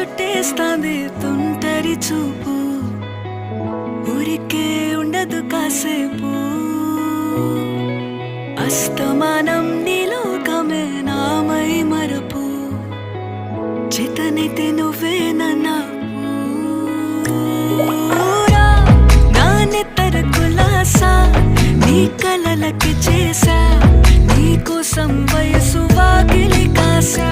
పట్టేస్తాంది తుంటరి చూపు, ఊరికే ఉండదు కాసేపు. అస్తమానం నీలోకమే నామై మరపు, చేతనైతే నువ్వే నాకు. నా నెత్తర కులాసా నీ కలలకి చేసా, నీ కోసం వయసు వాకిలి కాసా.